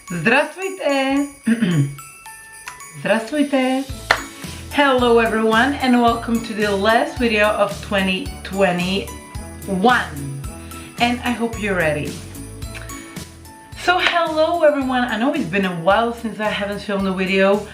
Здравствуйте! Здравствуйте! Hello everyone and welcome to the last video of 2021 and I hope you're ready. So hello everyone, I know it's been a while since I haven't filmed a video.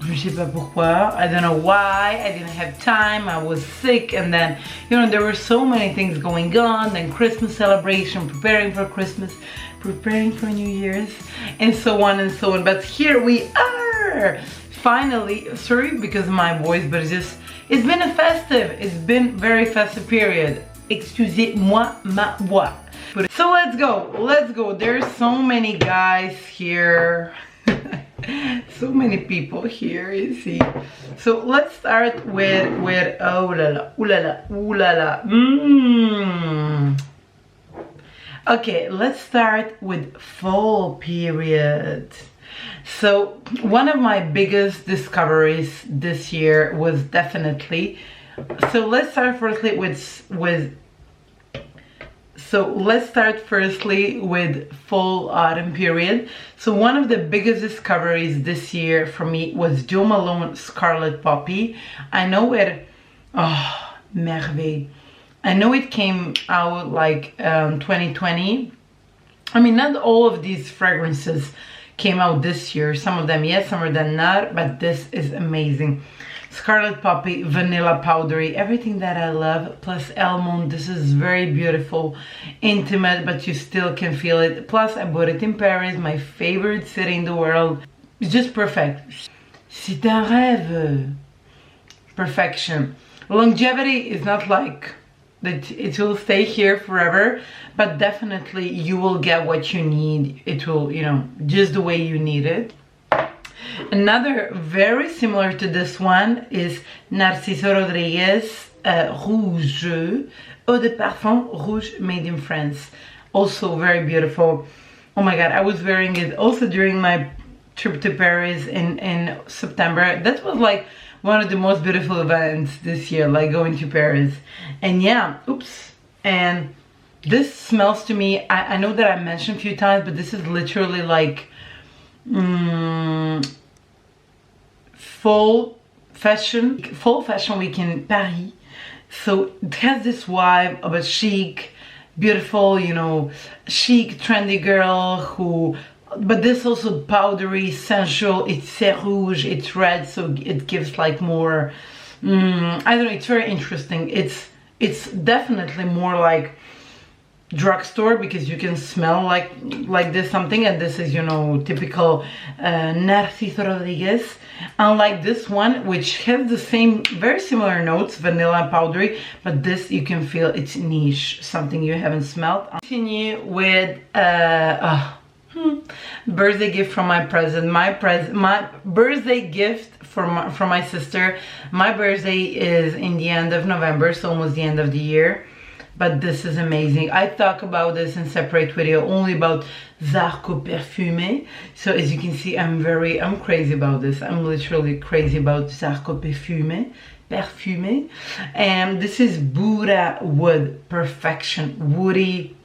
Je sais pas pourquoi, I don't know why, I didn't have time, I was sick, and then, you know, there were so many things going on, then Christmas celebration, preparing for Christmas, preparing for New Year's, and so on and so on. But here we are! Finally, sorry because of my voice, but it's been a very festive period. Excusez-moi ma voix. So let's go. There's so many guys here. So many people here, you see. So let's start with oh la la. Okay, let's start with fall period. So one of my biggest discoveries this year was definitely, so let's start firstly with fall autumn period. So one of the biggest discoveries this year for me was Jo Malone Scarlet Poppy. I know it, oh, merveille. I know it came out like 2020. I mean, not all of these fragrances came out this year. Some of them yes, some of them not, but this is amazing. Scarlet Poppy, vanilla powdery, everything that I love, plus almond. This is very beautiful, intimate, but you still can feel it. Plus I bought it in Paris, my favorite city in the world. It's just perfect. C'est un rêve. Perfection. Longevity is not like that it will stay here forever, but definitely you will get what you need. It will, you know, just the way you need it. Another very similar to this one is Narciso Rodriguez Rouge, Eau de Parfum Rouge, made in France. Also very beautiful. Oh my god, I was wearing it also during my trip to Paris in September. That was like one of the most beautiful events this year, like going to Paris. And yeah, oops. And this smells to me, I know that I mentioned a few times, but this is literally like fall fashion week in Paris. So it has this vibe of a chic, beautiful, you know, chic, trendy girl who, but this also powdery, sensual. It's rouge, it's red, so it gives like more, I don't know, it's very interesting. It's definitely more like drugstore because you can smell like this something, and this is, you know, typical Narciso Rodriguez, unlike this one which has the same very similar notes, vanilla powdery, but this you can feel it's niche, something you haven't smelled. I'll continue with birthday gift from my birthday gift from my sister. My birthday is in the end of November, so almost the end of the year. But this is amazing. I talk about this in separate video only about Zarco Perfumé. So as you can see, I'm crazy about this. I'm literally crazy about Zarco Perfumé. And this is Buddha Wood Perfection. Woody,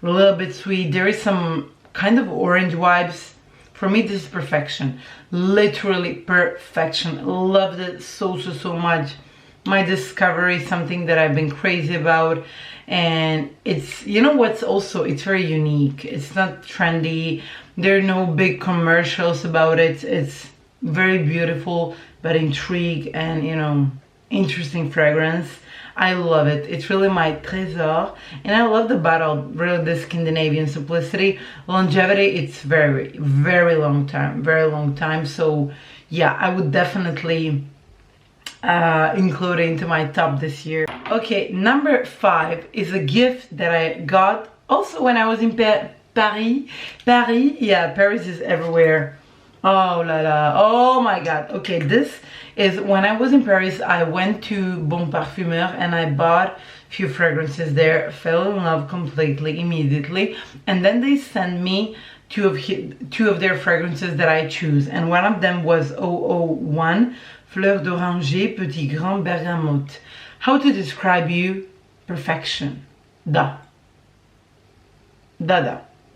a little bit sweet. There is some kind of orange vibes. For me, this is perfection. Literally perfection. Loved it so much. My discovery, something that I've been crazy about, and it's, you know what's also, it's very unique. It's not trendy. There are no big commercials about it. It's very beautiful but intrigue and, you know, interesting fragrance. I love it. It's really my trésor, and I love the bottle. Really, the Scandinavian simplicity, longevity. It's very long time. So yeah, I would definitely include it into my top this year. Okay, number 5 is a gift that I got also when I was in Paris. Yeah, Paris is everywhere. Oh la la, oh my god. Okay, this is when I was in Paris. I went to Bon Parfumeur and I bought a few fragrances there, fell in love completely immediately, and then they sent me two of their fragrances that I choose, and one of them was 001 Fleur d'Oranger Petit Grand Bergamote. How to describe you? Perfection. Da.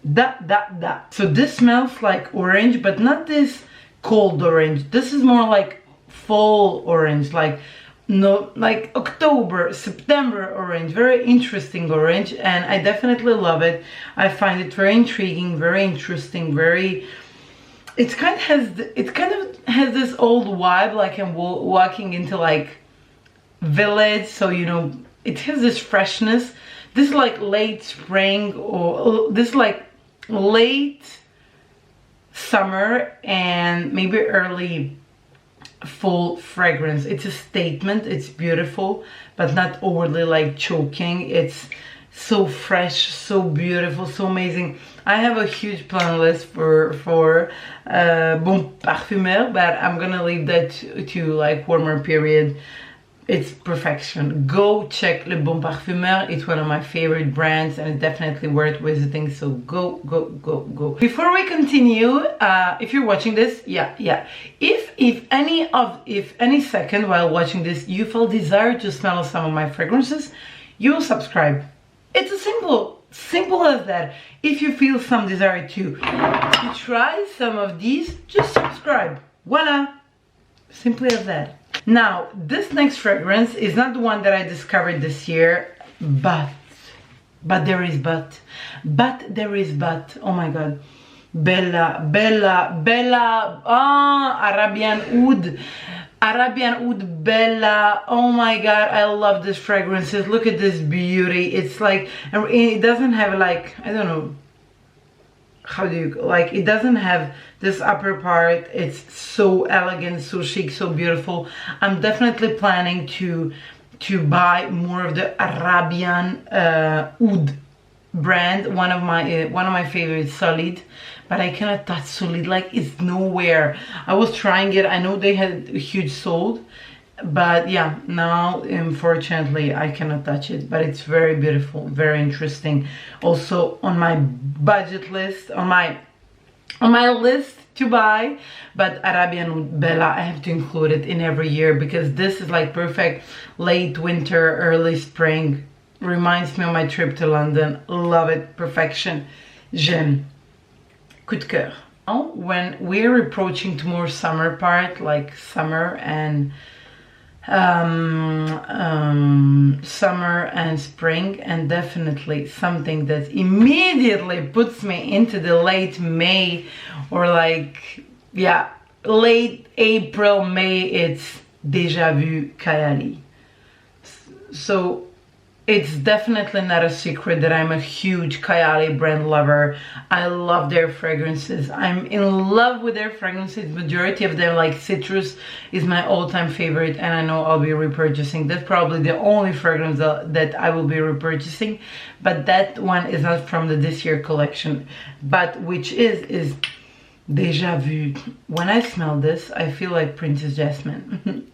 So this smells like orange, but not this cold orange. This is more like fall orange, like no, like October, September orange. Very interesting orange, and I definitely love it. I find it very intriguing, very interesting, very. It kind of has this old vibe, like I'm walking into like village. So you know, it has this freshness. This is like late spring, or this is like late summer and maybe early full fragrance. It's a statement. It's beautiful, but not overly like choking. It's so fresh, so beautiful, so amazing. I have a huge plan list for Bon Parfumeur, but I'm gonna leave that to like warmer period. It's perfection. Go check Le Bon Parfumeur. It's one of my favorite brands and it's definitely worth visiting. So go. Before we continue, if you're watching this, if any second while watching this you feel desire to smell some of my fragrances, you will subscribe. It's as simple as that. If you feel some desire to try some of these, just subscribe. Voila, simply as that. Now, this next fragrance is not the one that I discovered this year, but there is but. Oh my god. Bella, Arabian Oud Bella. Oh my god, I love this fragrances. Look at this beauty. It's like, it doesn't have like, I don't know, how do you, like, it doesn't have this upper part. It's so elegant, so chic, so beautiful. I'm definitely planning to buy more of the Arabian Oud brand. One of my favorites, Solid, but I cannot touch Solid. Like, it's nowhere. I was trying it. I know they had a huge sold, but yeah, now unfortunately I cannot touch it. But it's very beautiful, very interesting. Also on my budget list, on my list to buy. But Arabian Oud Bella, I have to include it in every year because this is like perfect late winter, early spring. Reminds me of my trip to London. Love it. Perfection. J'aime. Coup de cœur. Now, when we're approaching to more summer part, like summer and spring, and definitely something that immediately puts me into the late May, or like, yeah, late April, May, it's Deja Vu KALE. So it's definitely not a secret that I'm a huge KALE brand lover. I love their fragrances. I'm in love with their fragrances. Majority of them, like citrus, is my all-time favorite, and I know I'll be repurchasing. That's probably the only fragrance that I will be repurchasing. But that one is not from the this year collection, but which is Deja Vu. When I smell this, I feel like Princess Jasmine.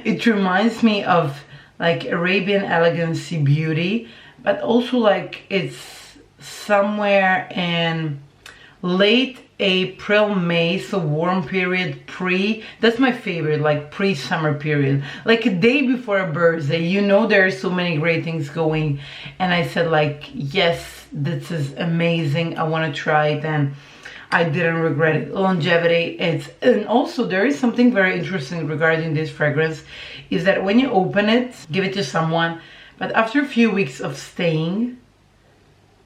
It reminds me of like Arabian elegancy, beauty, but also like it's somewhere in late April, May, so warm period, that's my favorite, like pre-summer period, like a day before a birthday. You know, there are so many great things going, and I said like, yes, this is amazing, I want to try it, and I didn't regret it. Longevity, and also there is something very interesting regarding this fragrance, is that when you open it, give it to someone, but after a few weeks of staying,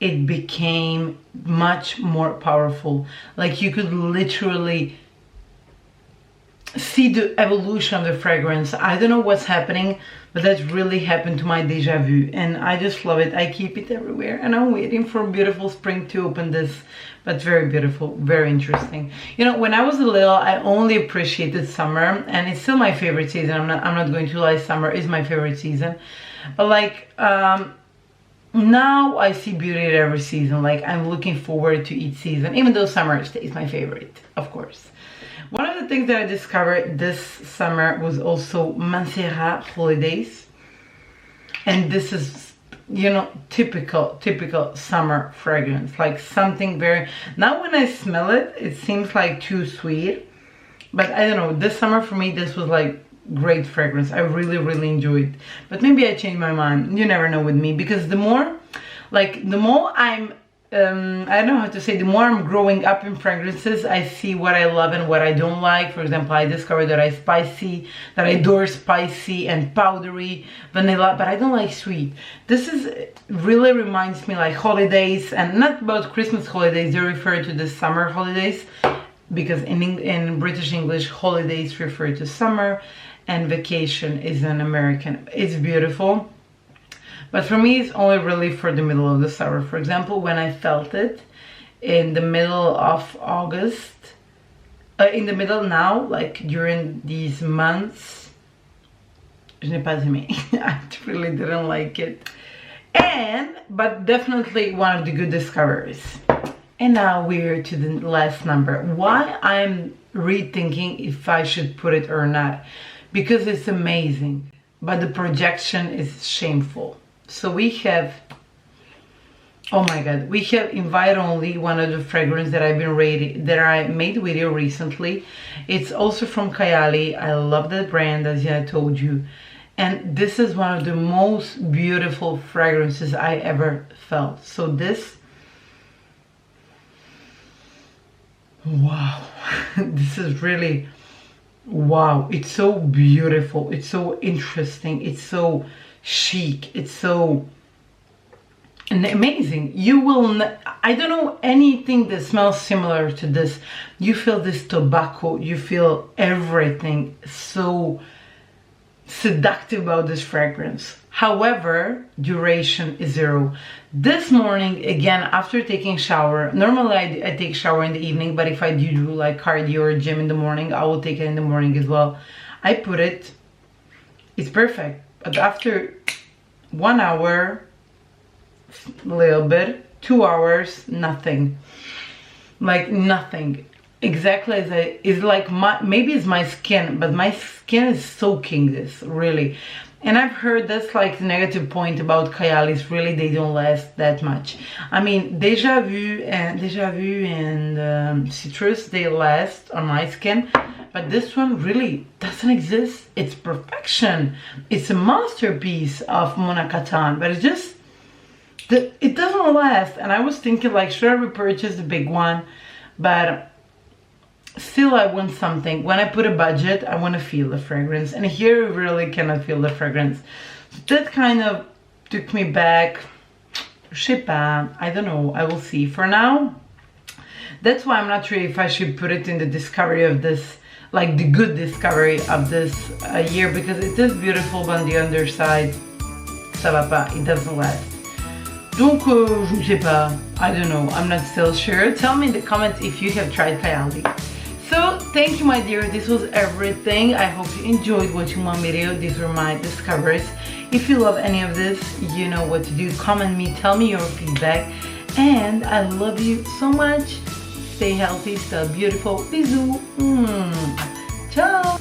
it became much more powerful. Like, you could literally see the evolution of the fragrance. I don't know what's happening, but that's really happened to my Deja Vu, and I just love it. I keep it everywhere, and I'm waiting for beautiful spring to open this. But very beautiful, very interesting. You know, when I was little, I only appreciated summer, and it's still my favorite season. I'm not going to lie, summer is my favorite season. But like, now I see beauty at every season. Like, I'm looking forward to each season, even though summer stays my favorite, of course. One of the things that I discovered this summer was also Mancera Holidays. And this is, you know, typical summer fragrance, like something very, now when I smell it, it seems like too sweet, but I don't know, this summer for me, this was like great fragrance. I really enjoyed it, but maybe I changed my mind. You never know with me, because the more I'm I don't know how to say, the more I'm growing up in fragrances, I see what I love and what I don't like. For example, I discovered that I adore spicy and powdery vanilla, but I don't like sweet. This is really reminds me like holidays, and not about Christmas holidays, they refer to the summer holidays, because in British English, holidays refer to summer and vacation is an American. It's beautiful. But for me, it's only really for the middle of the summer. For example, when I felt it in the middle of August, in the middle now, like during these months, je n'ai pas aimé. I really didn't like it. But definitely one of the good discoveries. And now we're to the last number. Why I'm rethinking if I should put it or not. Because it's amazing, but the projection is shameful. So we have, oh my god, we have Invite Only, one of the fragrances that I've been rating, that I made video recently. It's also from KALE. I love that brand, as I told you. And this is one of the most beautiful fragrances I ever felt. So this, wow, this is really, wow. It's so beautiful. It's so interesting. It's so chic. It's so amazing. You will I don't know anything that smells similar to this. You feel this tobacco, you feel everything so seductive about this fragrance. However, duration is 0. This morning, again, after taking shower, normally I take shower in the evening, but if I do like cardio or gym in the morning, I will take it in the morning as well. I put it, it's perfect. But after 1 hour, a little bit, 2 hours, nothing. Like nothing. Exactly as it's like maybe it's my skin, but my skin is soaking this, really. And I've heard that's like the negative point about KALE is really they don't last that much. I mean, Deja Vu and Citrus, they last on my skin. But this one really doesn't exist. It's perfection. It's a masterpiece of Mona Katan, but it's just, it doesn't last. And I was thinking like, should I repurchase the big one? But still I want something. When I put a budget, I want to feel the fragrance. And here you really cannot feel the fragrance. So that kind of took me back. Je sais pas, I don't know, I will see. For now, that's why I'm not sure if I should put it in the discovery of this, like the good discovery of this year, because it is beautiful, but on the underside, ça va pas, it doesn't last. Donc, je sais pas, I don't know, I'm not still sure. Tell me in the comments if you have tried KALE. So, thank you my dear, this was everything. I hope you enjoyed watching my video. These were my discoveries. If you love any of this, you know what to do. Comment me, tell me your feedback. And I love you so much. Stay healthy, stay beautiful. Bisous. Ciao.